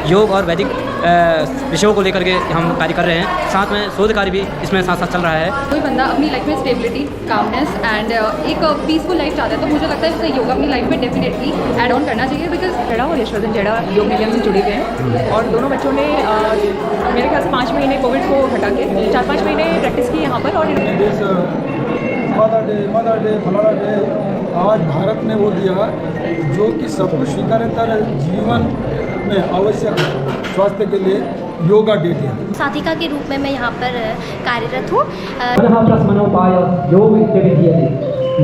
योग और वैदिक विषयों को लेकर के हम कार्य कर रहे हैं। साथ में शोध कार्य भी इसमें साथ साथ चल रहा है। कोई बंदा अपनी लाइफ में स्टेबिलिटी, कामनेस एंड एक पीसफुल लाइफ चाहता है तो मुझे लगता है उसे योगा अपनी लाइफ में डेफिनेटली ऐड ऑन करना चाहिए। बिकॉज जेड़ा और यशवर्धन जेड़ा योग निलयम से जुड़े हुए हैं और दोनों बच्चों ने मेरे ख्याल से 5 महीने कोविड को हटा के 4-5 महीने प्रैक्टिस की यहाँ पर। और मदर डे फलाना डे आज भारत ने वो दिया जो कि सबको स्वीकार्यता जीवन में आवश्यक स्वास्थ्य के लिए योगा डे दिया। साथिका के रूप में मैं यहाँ पर कार्यरत हूँ।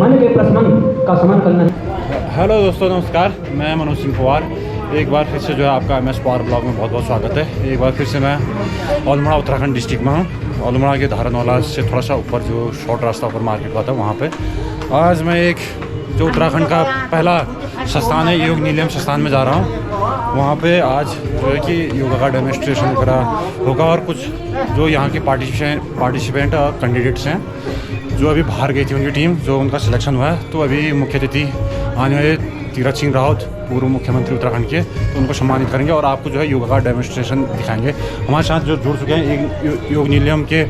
मन के प्रश्न का समन करना। हेलो दोस्तों, नमस्कार। मैं मनोज सिंह पवार एक बार फिर से जो है आपका MS पवार ब्लॉग में बहुत बहुत स्वागत है। एक बार फिर से मैं अल्मोड़ा उत्तराखंड डिस्ट्रिक्ट में हूँ। अल्मोड़ा के धारनवाला से थोड़ा सा ऊपर जो शॉर्ट रास्ता ऊपर मार्केट का था वहाँ पे आज मैं एक जो उत्तराखंड का पहला संस्थान है योग निलयम संस्थान में जा रहा हूँ। वहाँ पे आज जो है कि योगा का डेमोन्स्ट्रेशन वगैरह होगा और कुछ जो यहाँ के पार्टिसिपेंट और कैंडिडेट्स हैं जो अभी बाहर गई थी उनकी टीम, जो उनका सिलेक्शन हुआ है, तो अभी मुख्य अतिथि आने वाले तीरथ सिंह रावत पूर्व मुख्यमंत्री उत्तराखंड के, तो उनको सम्मानित करेंगे और आपको जो है योगा का डेमोन्स्ट्रेशन दिखाएंगे। हमारे साथ जो जुड़ चुके हैं योग निलयम के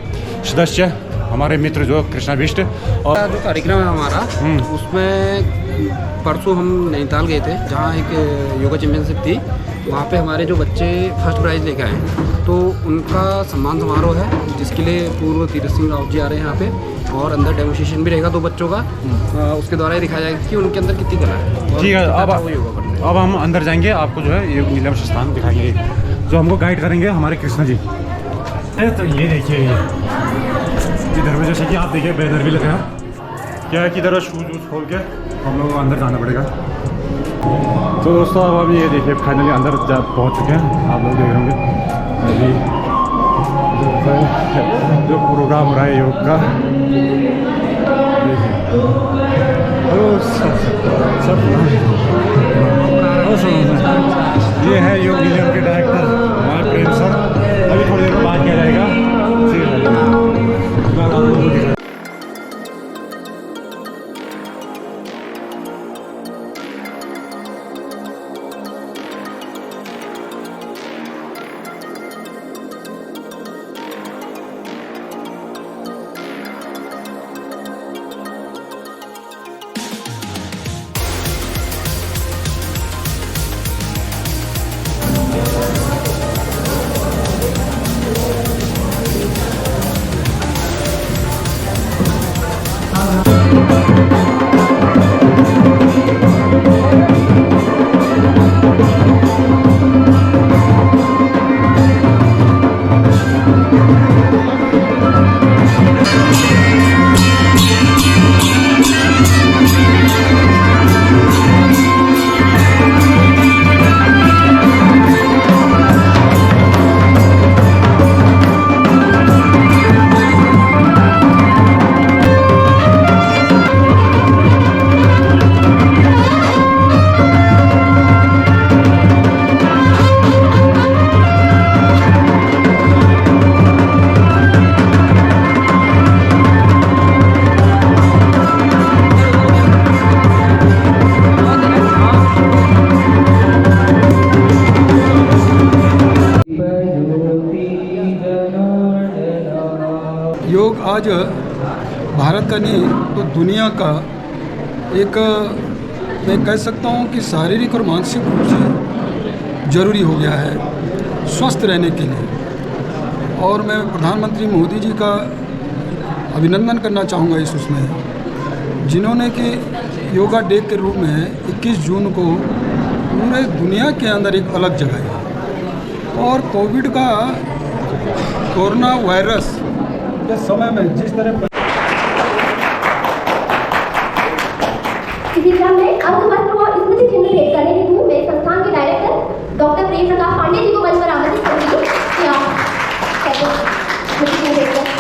सदस्य हमारे मित्र जो कृष्णा बिष्ट। और जो कार्यक्रम है हमारा उसमें परसों हम नैनीताल गए थे जहाँ एक योगा चैम्पियनशिप थी। वहाँ पे हमारे जो बच्चे फर्स्ट प्राइज़ लेकर आए तो उनका सम्मान समारोह है जिसके लिए पूर्व तीरथ सिंह रावत जी आ रहे हैं यहाँ पे और अंदर डेमोन्स्ट्रेशन भी रहेगा 2 बच्चों का। उसके द्वारा ये दिखाया जाएगा कि उनके अंदर कितनी कला है। ठीक है, अब हम अंदर जाएंगे, आपको जो है योग निलयम संस्थान दिखाएंगे जो हमको गाइड करेंगे हमारे कृष्णा जी। तो ये देखिए इधर में जैसे कि आप देखिए बैनर भी लगा है क्या है कि इधर शूज़ वूज खोल के हम लोगों को अंदर जाना पड़ेगा। तो दोस्तों अब ये देखिए फाइनली अंदर पहुंच चुके हैं। आप लोग देख रहे होंगे अभी जो प्रोग्राम हो रहा है योग का, ये है योग निलयम के डायरेक्टर हमारे प्रेम सर। अभी थोड़ी देर में बात किया जाएगा। योग आज भारत का नहीं तो दुनिया का एक मैं कह सकता हूँ कि शारीरिक और मानसिक रूप से ज़रूरी हो गया है स्वस्थ रहने के लिए। और मैं प्रधानमंत्री मोदी जी का अभिनंदन करना चाहूँगा इस उसमें जिन्होंने कि योगा डे के रूप में 21 जून को पूरे दुनिया के अंदर एक अलग जगह है। और कोरोना वायरस के समय में जिस तरह इसी क्रम में अंगवस्त्र व स्मृति चिन्ह भेंट करने हेतु मेरे संस्थान के डायरेक्टर डॉक्टर प्रेम प्रकाश पांडे जी को मंच पर आमंत्रित करूंगी कि आप स्मृति चिन्ह भेंट करें।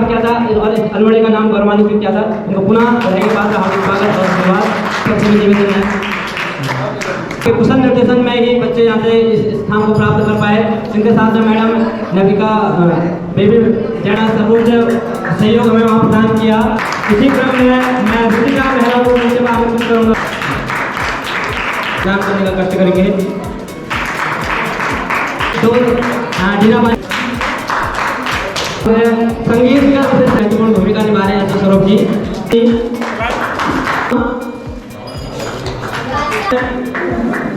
प्राप्त किया था और इस अल्मोड़ा का नाम गौरवान्वित किया था। उनको पुनः बधाई के बाद हार्दिक स्वागत और धन्यवाद सबसे निवेदन है कि कुशल निर्देशन में ही बच्चे यहाँ से इस स्थान को प्राप्त कर पाए। इनके साथ में मैडम नविका बेबी जैना सर्वोच्च सहयोग हमें वहाँ प्रदान किया। इसी क्रम में मैं रुचिका मेहरा को नीचे में आमंत्रित करूँगा, नाम करने का कष्ट करेंगे। तो जीना संगीत का सबसे महत्वपूर्ण भूमिका निभा रहे हैं तो स्वरूप जी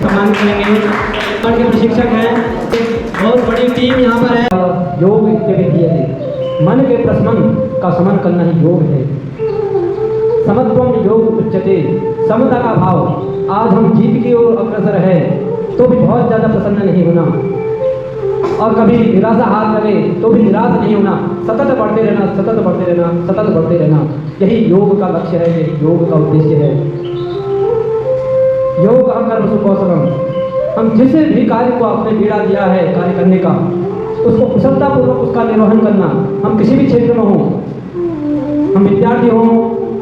सम्मान करेंगे। और के प्रशिक्षक हैं, बहुत बड़ी टीम यहाँ पर है। योग के किए थे, मन के प्रश्न का समन करना ही योग है। समत्वम योग उच्चते, समता का भाव। आज हम जीत की ओर अग्रसर है तो भी बहुत ज़्यादा प्रसन्न नहीं होना और कभी निराशा हाथ लगे तो भी निराश नहीं होना। सतत बढ़ते रहना, सतत बढ़ते रहना, सतत बढ़ते रहना, यही योग का लक्ष्य है, यही योग का उद्देश्य है। योग कर्म सुकौशलम, हम जिस भी कार्य को आपने पीड़ा दिया है कार्य करने का, उसको कुशलतापूर्वक उसका निर्वहन करना। हम किसी भी क्षेत्र में हों, हम विद्यार्थी हों,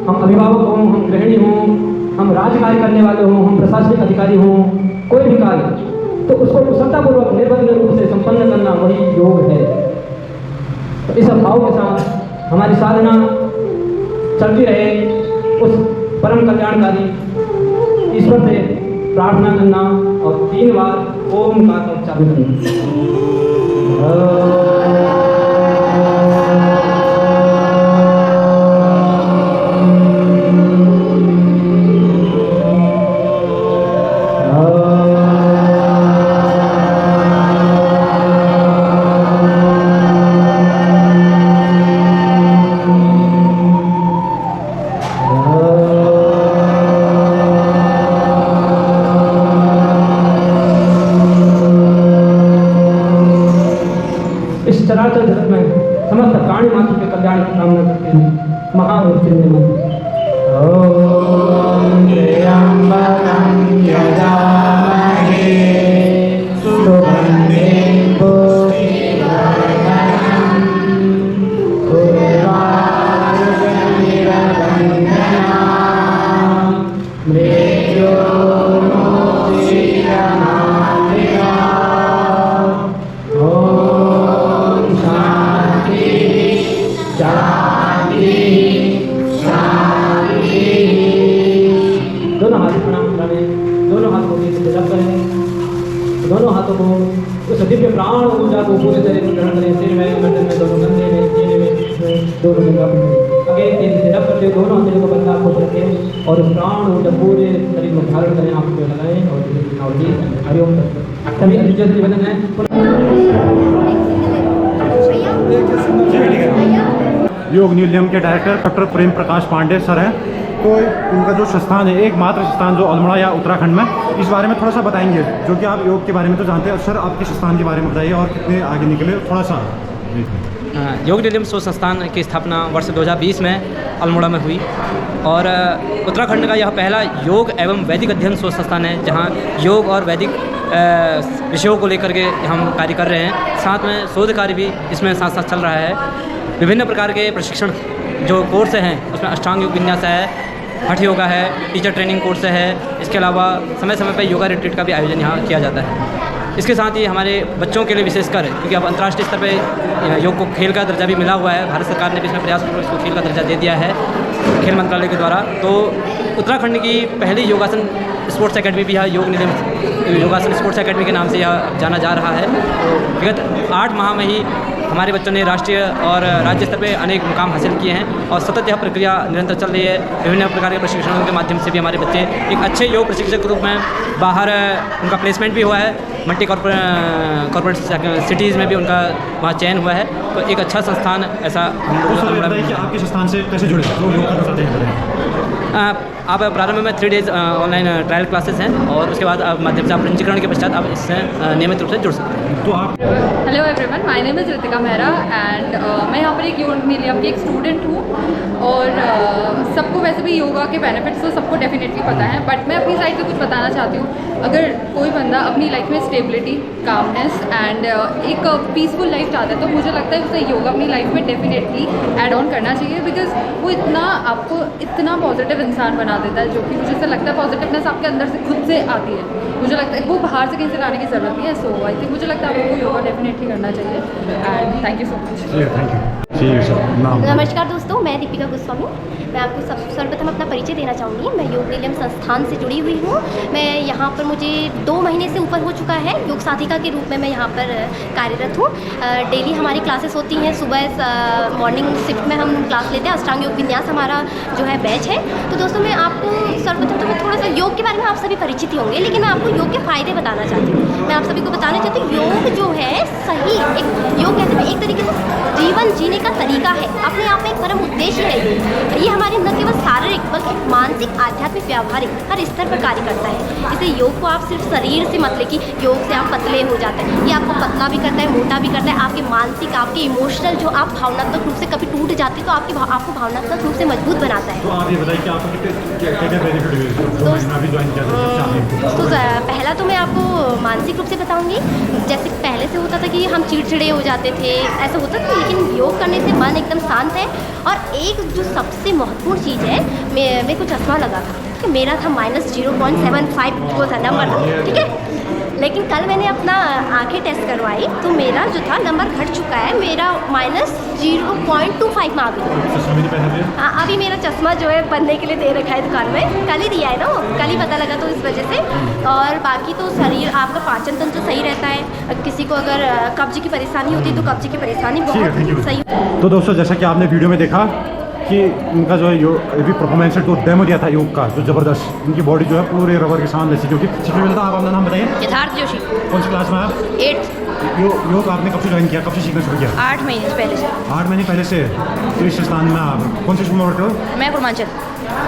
हम अभिभावक हों, हम गृहिणी हों, हम राज्य कार्य करने वाले हों, हम प्रशासनिक अधिकारी हों, कोई भी कार्य, तो उसको कुशलतापूर्वक निर्विघ्न रूप से संपन्न करना वही योग है। तो इस भाव के साथ हमारी साधना चलती रहे, उस परम कल्याणकारी ईश्वर से प्रार्थना करना और 3 बार ओम का उच्चारण करना। चराचर जगत में समस्त प्राणी मात्र के कल्याण की कामना करते हैं। महामूर्ति में ओम त्र्यंबकं यजामहे सुगंधिं पुष्टिवर्धनम् उर्वारुकमिव बन्धनान् दोनों हाथों को उस दिव्य प्राण ऊर्जा को पूरे तरह से ग्रहण करें। सिर में, गर्दन में, दोनों कंधे में, सीने में, दोनों जगह पर आगे तेजी से रब करते दोनों हाथों को बंदा खोल रखें और उस प्राण ऊर्जा पूरे शरीर में धारण करें, आँख में लगाएं और हरिओम सभी अधिजन निवेदन है। योग न्यूलियम के director doctor Prem Prakash Pandey sir हैं। तो उनका जो संस्थान है, एकमात्र संस्थान जो अल्मोड़ा या उत्तराखंड में, इस बारे में थोड़ा सा बताएंगे, जो कि आप योग के बारे में तो जानते हैं। सर आपके संस्थान के बारे में बताइए और कितने आगे निकले थोड़ा सा। योग न्यूलियम शोध संस्थान की स्थापना वर्ष 2020 में अल्मोड़ा में हुई और उत्तराखंड का यह पहला योग एवं वैदिक अध्ययन शोध संस्थान है जहाँ योग और वैदिक विषयों को लेकर के हम कार्य कर रहे हैं। साथ में शोध कार्य भी इसमें साथ साथ चल रहा है। विभिन्न प्रकार के प्रशिक्षण जो कोर्स हैं उसमें अष्टांग योग विन्यास है, हठ योगा है, टीचर ट्रेनिंग कोर्स है। इसके अलावा समय समय पर योगा रिट्रीट का भी आयोजन यहाँ किया जाता है। इसके साथ ही हमारे बच्चों के लिए विशेषकर, क्योंकि अब अंतर्राष्ट्रीय स्तर पे योग को खेल का दर्जा भी मिला हुआ है, भारत सरकार ने भी इसमें प्रयासपूर्वक इसको खेल का दर्जा दे दिया है खेल मंत्रालय के द्वारा। तो उत्तराखंड की पहली योगासन स्पोर्ट्स एकेडमी भी है, योग निलम योगासन स्पोर्ट्स एकेडमी के नाम से यह जाना जा रहा है। तो विगत 8 माह में ही हमारे बच्चों ने राष्ट्रीय और राज्य स्तर पे अनेक मुकाम हासिल किए हैं और सतत यह प्रक्रिया निरंतर चल रही है। विभिन्न प्रकार के प्रशिक्षणों के माध्यम से भी हमारे बच्चे एक अच्छे योग प्रशिक्षक के रूप में बाहर उनका प्लेसमेंट भी हुआ है। मल्टी कॉर्पोरेट सिटीज़ में भी उनका वहाँ चयन हुआ है। तो एक अच्छा संस्थान ऐसा हम लोग आपके संस्थान से कैसे जुड़े आप प्रारंभ में 3 डेज ऑनलाइन ट्रायल क्लासेस हैं और उसके बाद माध्यम से आप पंजीकरण के पश्चात आप इससे नियमित रूप से जुड़ सकते हैं। तो आप hello everyone, my name is Ritika Mehra and मैं यहाँ पर एक योग मिलियम की एक स्टूडेंट हूँ और सबको वैसे भी योगा के बेनिफिट्स तो सबको डेफिनेटली पता है, बट मैं अपनी साइड से कुछ बताना चाहती हूँ। अगर कोई बंदा अपनी लाइफ में स्टेबिलिटी, कामनेस एंड एक पीसफुल लाइफ चाहता है तो मुझे लगता है उसे योगा अपनी लाइफ में डेफिनेटली ऐड ऑन करना चाहिए, बिकॉज वो आपको इतना पॉजिटिव इंसान बना देता है, जो कि मुझे ऐसा लगता है पॉजिटिवनेस आपके अंदर से खुद से आती है। मुझे लगता है वो बाहर से कहीं से लाने की ज़रूरत नहीं है। सो आई थिंक मुझे लगता है आपको योगा डेफिनेटली करना चाहिए and thank you so much. Thank you. नमस्कार दोस्तों, मैं दीपिका गोस्वामी। मैं आपको सर्वप्रथम अपना परिचय देना चाहूँगी। मैं योग निलयम संस्थान से जुड़ी हुई हूँ। मैं यहाँ पर मुझे 2 महीने से ऊपर हो चुका है। योग साधिका के रूप में मैं यहाँ पर कार्यरत हूँ। डेली हमारी क्लासेस होती हैं। सुबह मॉर्निंग शिफ्ट में हम क्लास लेते हैं। अष्टांग योग विन्यास हमारा जो है बैच है। तो दोस्तों मैं आपको सर्वप्रथम तो मैं थोड़ा सा योग के बारे में आप सभी परिचित ही होंगे, लेकिन मैं आपको योग के फ़ायदे बताना चाहती हूँ। मैं आप सभी को बताना चाहती हूँ योग जो है सही योग कहते हैं एक तरीके से जीवन जीने का तरीका है। अपने आप में एक परम उद्देश्य है योग। ये हमारे न केवल शारीरिक बल्कि मानसिक, आध्यात्मिक, व्यावहारिक हर स्तर पर कार्य करता है। इसे योग को आप सिर्फ शरीर से मतलब कि योग से आप पतले हो जाते हैं, ये आपको पतला भी करता है, मोटा भी करता है। आपके मानसिक, आपके इमोशनल जो आप भावनात्मक रूप से कभी टूट जाते हैं तो आपको भावनात्मक रूप से मजबूत बनाता है। तो आप ये बताइए कि आपको क्या बेनिफिट हुए? तो पहला तो मैं आपको मानसिक रूप से बताऊंगी। जैसे पहले से होता था कि हम चिड़चिड़े हो जाते थे, ऐसा होता था, लेकिन योग करने से मन एकदम शांत है। और एक जो सबसे महत्वपूर्ण चीज़ है, मेरे को चश्मा लगा था कि मेरा था -0.75 वो था नंबर था, ठीक है। लेकिन कल मैंने अपना आंखें टेस्ट करवाई तो मेरा जो था नंबर घट चुका है, मेरा -0.25 में आ गया। हाँ, अभी मेरा चश्मा जो है बनने के लिए दे रखा है दुकान में, कल ही दिया है ना, कल ही पता लगा तो इस वजह से। और बाकी तो शरीर आपका पाचन तंत्र सही रहता है। किसी को अगर कब्ज की परेशानी होती है तो कब्ज की परेशानी बहुत सही। तो दोस्तों जैसा कि आपने वीडियो में देखा कि उनका जो है योग अभी परफॉर्मेंस तो डेमो दिया था योग का, जो ज़बरदस्त। उनकी बॉडी जो है पूरे रबर के सामने से, जो कि सबसे पहले आप अपना नाम बताइए। यथार्थ जोशी। कौन सी क्लास में आप? 8th। योग आपने कब से ज्वाइन किया, कब से सीखना शुरू किया? 8 महीने पहले से। 8 महीने पहले से। तो इस स्थान में आप कौन से स्कूल में पढ़ते हो? मैं पूर्वांचल।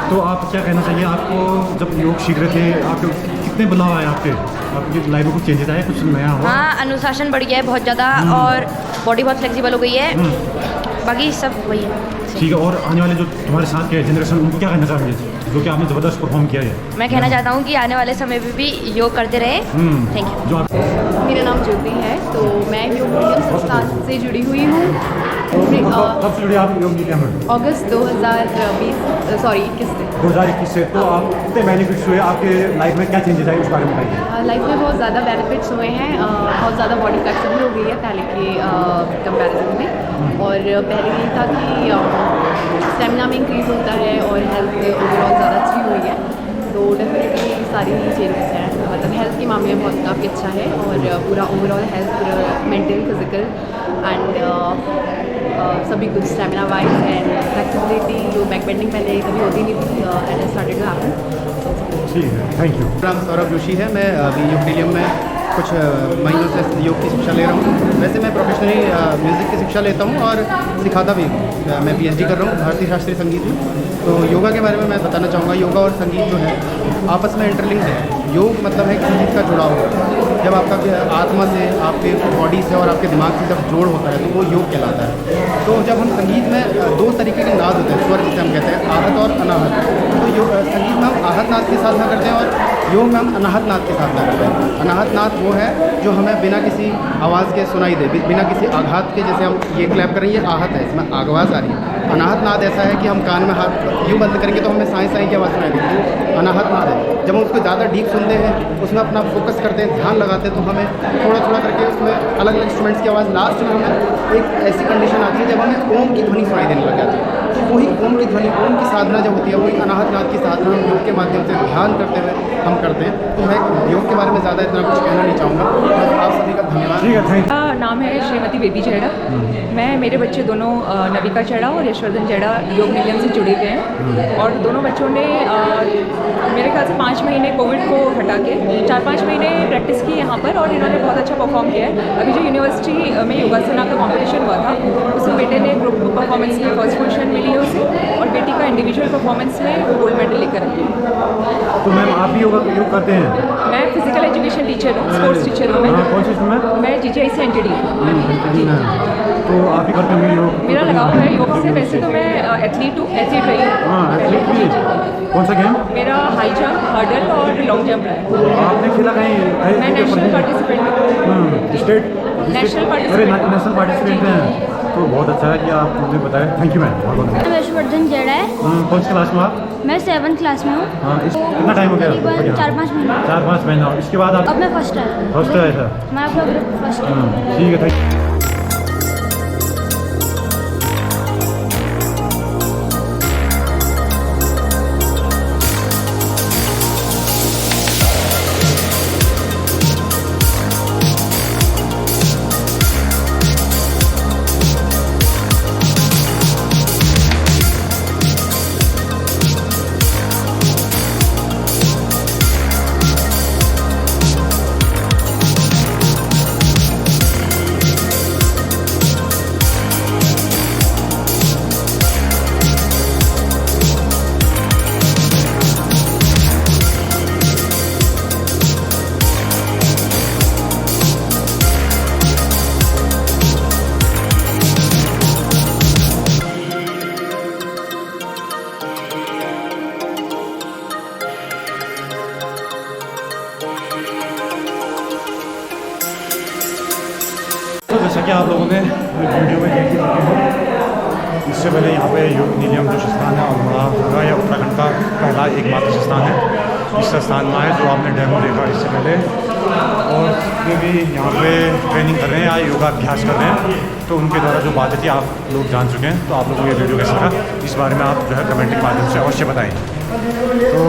तो आप क्या कहना चाहिए, आपको जब योग सीख रहे थे आपके कितने बदलाव आए आपकी लाइफ में? कुछ चेंजेस आए, कुछ नया हुआ? हाँ, अनुशासन बढ़ गया है बहुत ज़्यादा और बॉडी बहुत फ्लेक्सिबल हो गई है। बाकी सब वही है। ठीक है। और आने वाले जो तुम्हारे साथ के जनरेशन, उनको क्या कहना चाहोगे जो कि आपने ज़बरदस्त परफॉर्म किया है? मैं कहना चाहता हूँ कि आने वाले समय में भी योग करते रहे। Thank you. जो आप मेरा नाम ज्योति है। तो मैं योग निलयम संस्थान से जुड़ी हुई हूँ। कब से जुड़े आप योग निलयम में? अगस्त 2021 से। 2021 से। तो आप कितने बेनिफिट्स हुए आपके लाइफ में, क्या चेंजेस आए उस बारे में बताइए। लाइफ में बहुत ज़्यादा बेनिफिट्स हुए हैं। बहुत ज़्यादा बॉडी फ्लेक्सिबल हो गई है पहले के कंपैरिजन में। और पहले ये था कि स्टेमिना में इंक्रीज़ होता है और हेल्थ ओवरऑल ज़्यादा अच्छी हुई है। तो डेफिनेटली सारी चेंजेस हैं, मतलब हेल्थ के मामले में बहुत काफ़ी अच्छा है। और पूरा overall health, mental, physical and सभी कुछ स्टेमिना वाइज एंड फ्लेक्सिबिलिटी, जो बैक बेंडिंग पहले कभी होती नहीं थी, एंड स्टार्टेड टू हैपन। ठीक है, थैंक यू। नाम सौरभ जोशी है। मैं अभी योग निलयम में कुछ महीनों से योग की शिक्षा ले रहा हूँ। वैसे मैं प्रोफेशनली म्यूज़िक की शिक्षा लेता हूँ और सिखाता भी हूँ। मैं PhD कर रहा हूँ भारतीय शास्त्रीय संगीत में। तो योगा के बारे में मैं बताना चाहूँगा। योगा और संगीत जो है आपस में इंटरलिंक्ड है। योग मतलब है किसी चीज़ का जुड़ाव होगा। जब आपका आत्मा से, आपके बॉडी से और आपके दिमाग से जब जोड़ होता है तो वो योग कहलाता है। तो जब हम संगीत में 2 तरीके के नाद होते हैं, स्वर जिसे हम कहते हैं, आहत और अनाहत। तो संगीत में हम आहत नाद की साधना करते हैं और योग में हम अनाहत नाद की साधना करते हैं। अनाहत नाद वो है जो हमें बिना किसी आवाज़ के सुनाई दे, बिना किसी आघात के। जैसे हम ये क्लैप करें, ये आहत है, इसमें आवाज़ आ रही है। अनाहत नाद ऐसा है कि हम कान में हाथ यूँ बंद करेंगे तो हमें साई साई की आवाज़ सुनाई देती है। अनाहत नाद है जब हम उसको ज़्यादा डीप सुनते हैं, उसमें अपना फोकस करते हैं, ध्यान लगाते हैं, तो हमें थोड़ा थोड़ा करके उसमें अलग अलग इंस्ट्रूमेंट्स की आवाज़, लास्ट में हमें एक ऐसी कंडीशन आती है जब हमें ओम की ध्वनि सुनाई देने लग जाती है। तो वही ओम की ध्वनि, ओम की साधना जब होती है, वही अनाहत नाद की साधना हम योग के माध्यम से ध्यान करते हुए हम करते हैं। तो मैं योग के बारे में ज़्यादा इतना कुछ कहना नहीं चाहूँगा। आप सभी का धन्यवाद। ठीक है, थैंक यू। नाम है श्रीमती बेबी चेड़ा। मैं, मेरे बच्चे दोनों नविका चेड़ा और यशवर्धन चेड़ा योग निलयम से जुड़े हुए हैं। और दोनों बच्चों ने मेरे ख्याल से 5 महीने कोविड को हटा के 4-5 महीने प्रैक्टिस की यहाँ पर, और इन्होंने बहुत अच्छा परफॉर्म किया है। अभी जो यूनिवर्सिटी में योगासना का कॉम्पिटिशन हुआ था उसमें बेटे ने ग्रुप परफॉर्मेंस में फर्स्ट पोजीशन मिली है उसे, और बेटी का इंडिविजुअल परफॉर्मेंस में वो गोल्ड मेडल लेकर आई है। तो मैम आप भी योग करते हैं? मैं फिजिकल एजुकेशन टीचर हूँ, स्पोर्ट्स टीचर हूँ हाँ, कौन सी स्कूल में? मैं GGI से एंटीडी। तो आप ही करते होंगे योग? मेरा लगाव है योग से। वैसे तो मैं एथलीट रही हूँ। हाँ, एथलीट भी। कौन सा गेम? मेरा हाई जंप, हर्डल और लॉन्ग जंप है। आपने खेला कहीं? मैं नेशनल पार्टिसिपेंट हूँ। स्टेट? नेशनल अरे पार्टिसिपेंट। नेशनल पार्टिसिपेंट हैं, तो बहुत अच्छा है कि आप मुझे बताएं। थैंक यू मैम, बहुत बहुत। विश्ववर्धन जेड़ा है। कौन सी क्लास में आप? मैं 7th क्लास में हूँ। हाँ, कितना टाइम हो गया? करीबन 4-5 महीने। 4-5 महीना। इसके बाद आप अब मैं फर्स्ट है। फर्स्ट है सर? मैं अपना ग्रुप फर्स्ट है। ठीक है, थैंक यू। तो जैसा कि आप लोगों ने वीडियो में देख ही चुके हो, इससे पहले यहाँ पे योग नीलियम जो स्थान है अल्मोड़ा का या उत्तराखंड का पहला एकमात्र स्थान है इस स्थान में है, जो आपने डेमो देखा इससे पहले। और ये भी यहाँ पे ट्रेनिंग कर रहे हैं या योगाभ्यास कर रहे हैं, तो उनके द्वारा जो बातें थी आप लोग जान चुके हैं। तो आप लोगों को ये वीडियो कैसा लगा इस बारे में आप जो है कमेंट के माध्यम से अवश्य बताएं। तो